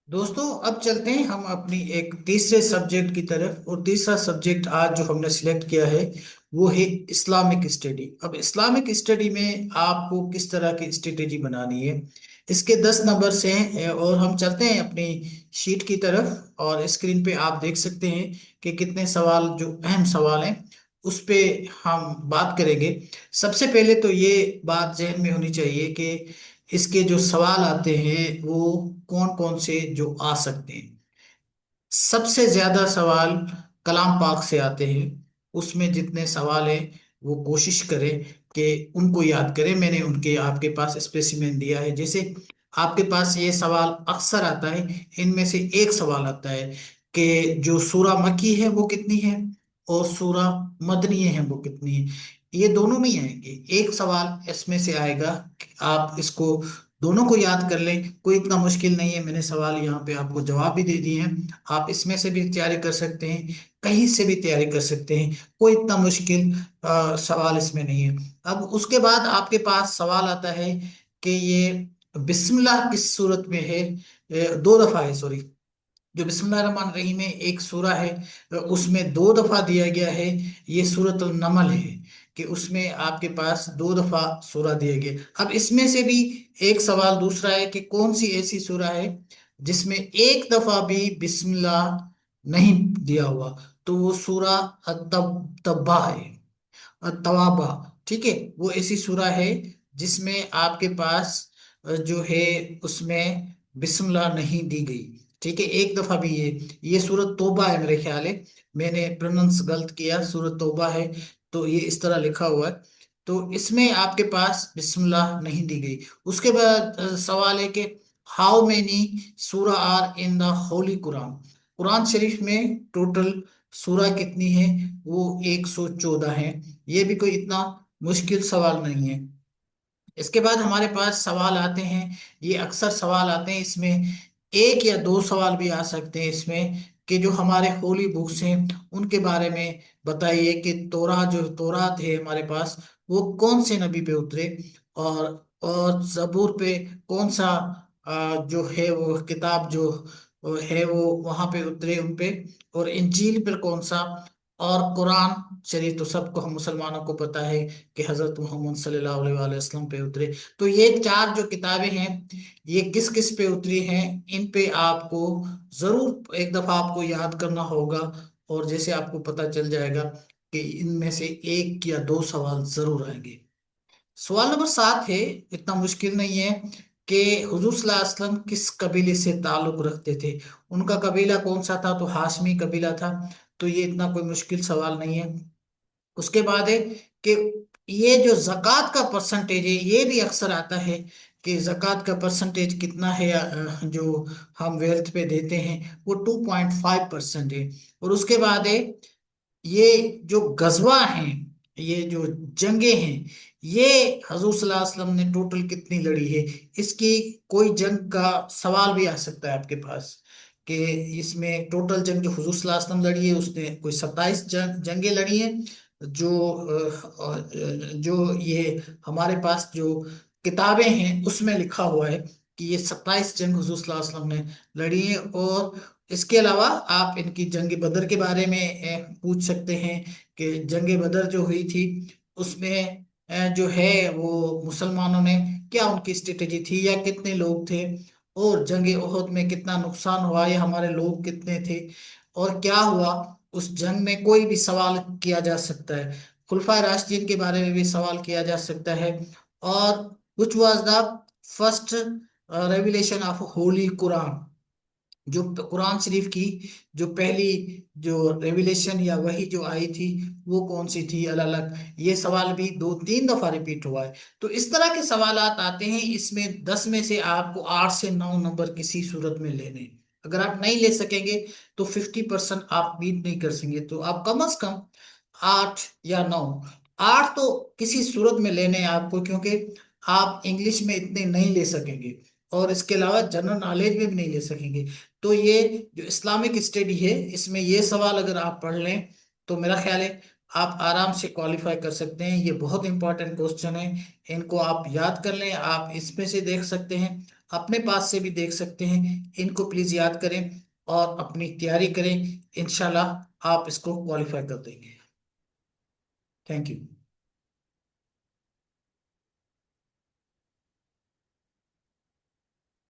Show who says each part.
Speaker 1: दोस्तों, अब चलते हैं हम अपनी एक तीसरे सब्जेक्ट की तरफ। और तीसरा सब्जेक्ट आज जो हमने सिलेक्ट किया है वो है इस्लामिक स्टडी। अब इस्लामिक स्टडी में आपको किस तरह की स्ट्रेटेजी बनानी है, इसके 10 नंबर हैं। और हम चलते हैं अपनी शीट की तरफ, और स्क्रीन पे आप देख सकते हैं कि कितने सवाल, जो अहम सवाल हैं उस पे हम बात करेंगे। सबसे पहले तो ये बात जहन में होनी चाहिए कि इसके जो सवाल आते हैं वो कौन कौन से जो आ सकते हैं। सबसे ज्यादा सवाल कलाम पाक से आते हैं। उसमें जितने सवाल हैं वो कोशिश करें कि उनको याद करें। मैंने उनके आपके पास स्पेसिमेन दिया है। जैसे आपके पास ये सवाल अक्सर आता है, इनमें से एक सवाल आता है कि जो सूरा मक्की है वो कितनी है और सूरा मदनी है वो कितनी है। ये दोनों में ही आएंगे, एक सवाल इसमें से आएगा। आप इसको दोनों को याद कर लें, कोई इतना मुश्किल नहीं है। मैंने सवाल यहाँ पे आपको जवाब भी दे दिए हैं। आप इसमें से भी तैयारी कर सकते हैं, कहीं से भी तैयारी कर सकते हैं। कोई इतना मुश्किल सवाल इसमें नहीं है। अब उसके बाद आपके पास सवाल आता है कि ये बिस्मिल्लाह किस सूरत में है। 2 दफा है, सॉरी। जो बिस्मिल्लाहिर्रहमानिर्रहीम में एक सूरा है, उसमें 2 दफा दिया गया है। ये सूरत नमल है कि उसमें आपके पास 2 दफा सूरा दिया गया। अब इसमें से भी एक सवाल दूसरा है कि कौन सी ऐसी सूरा है जिसमें एक दफा भी बिस्मिल्लाह नहीं दिया हुआ। तो वो सूरा तब्बा है, तवाबा। ठीक है, वो ऐसी सूरा है जिसमें आपके पास जो है उसमें बिस्मिल्लाह नहीं दी गई। ठीक है, एक दफा भी ये सूरत तौबा है मेरे ख्याल है। मैंने प्रोनाउंस गलत किया, सूरत तौबा है। तो ये इस तरह लिखा हुआ है। तो इसमें आपके पास बिस्मिल्लाह नहीं दी गई। उसके बाद सवाल है कि हाउ मेनी सूरा are in the Holy Quran. कुरान शरीफ में टोटल सूरा कितनी है? वो 114 है। ये भी कोई इतना मुश्किल सवाल नहीं है। इसके बाद हमारे पास सवाल आते हैं, ये अक्सर सवाल आते हैं इसमें। एक या दो सवाल भी आ सकते हैं इसमें कि जो हमारे होली बुक्स हैं उनके बारे में बताइए कि तौरात है हमारे पास, वो कौन से नबी पे उतरे। और जबूर पे कौन सा जो है वो किताब जो है वो वहां पे उतरे उन पे। और इंजील पर कौन सा। और कुरान शरीफ तो सबको, हम मुसलमानों को पता है कि हजरत मोहम्मद सल्लल्लाहु अलैहि वसल्लम पे उतरे। तो ये चार जो किताबें हैं ये किस किस पे उतरी हैं, इन पे आपको जरूर एक दफा आपको याद करना होगा। और जैसे आपको पता चल जाएगा कि इनमें से एक या दो सवाल जरूर आएंगे। सवाल नंबर 7 है, इतना मुश्किल नहीं है, कि हुजूर सल्लल्लाहु अलैहि वसल्लम किस कबीले से ताल्लुक रखते थे। उनका कबीला कौन सा था? तो हाशमी कबीला था। तो ये इतना कोई मुश्किल सवाल नहीं है। उसके बाद है कि ये जो जक़ात का परसेंटेज है ये भी अक्सर आता है कि जक़ात का परसेंटेज कितना है, जो हम वेल्थ पे देते हैं वो 2.5% है। और उसके बाद है ये जो गजवा हैं, ये जो जंगे हैं, ये हजूर सल्लल्लाहु अलैहि वसल्लम ने टोटल कितनी लड़ी है। इसकी कोई जंग का सवाल भी आ सकता है आपके पास कि इसमें टोटल जंग जो हुजूर सल्लल्लाहु अलैहि वसल्लम लड़ी है उसने कोई 27 जंगें लड़ी हैं। जो जो ये हमारे पास जो किताबें हैं उसमें लिखा हुआ है कि ये 27 जंग हुजूर सल्लल्लाहु अलैहि वसल्लम ने लड़ी है। और इसके अलावा आप इनकी जंग बदर के बारे में पूछ सकते हैं कि जंग बदर जो हुई थी उसमें जो है वो मुसलमानों ने क्या उनकी स्ट्रेटेजी थी या कितने लोग थे। और जंग ओहद में कितना नुकसान हुआ या हमारे लोग कितने थे और क्या हुआ उस जंग में, कोई भी सवाल किया जा सकता है। खुलफाए राशिदीन के बारे में भी सवाल किया जा सकता है। और which was the first revelation of Holi Quran. जो कुरान शरीफ की जो पहली जो रेविलेशन या वही जो आई थी वो कौन सी थी, अलग अलग। ये सवाल भी 2-3 दफा रिपीट हुआ है। तो इस तरह के सवालात आते हैं। इसमें 10 में से आपको 8 से 9 नंबर किसी सूरत में लेने हैं। अगर आप नहीं ले सकेंगे तो 50% आप बीट नहीं कर सकेंगे। तो आप कम से कम 8 या 9, 8 तो किसी सूरत में लेने हैं आपको, क्योंकि आप इंग्लिश में इतने नहीं ले सकेंगे और इसके अलावा जनरल नॉलेज में भी नहीं ले सकेंगे। तो ये जो इस्लामिक स्टडी है इसमें ये सवाल अगर आप पढ़ लें तो मेरा ख्याल है आप आराम से क्वालिफाई कर सकते हैं। ये बहुत इंपॉर्टेंट क्वेश्चन है, इनको आप याद कर लें। आप इसमें से देख सकते हैं اپنے پاس سے بھی دیکھ سکتے ہیں، ان کو پلیز یاد کریں اور اپنی تیاری کریں، انشاءاللہ آپ اس کو کوالیفائی کر دیں گے۔ Thank you.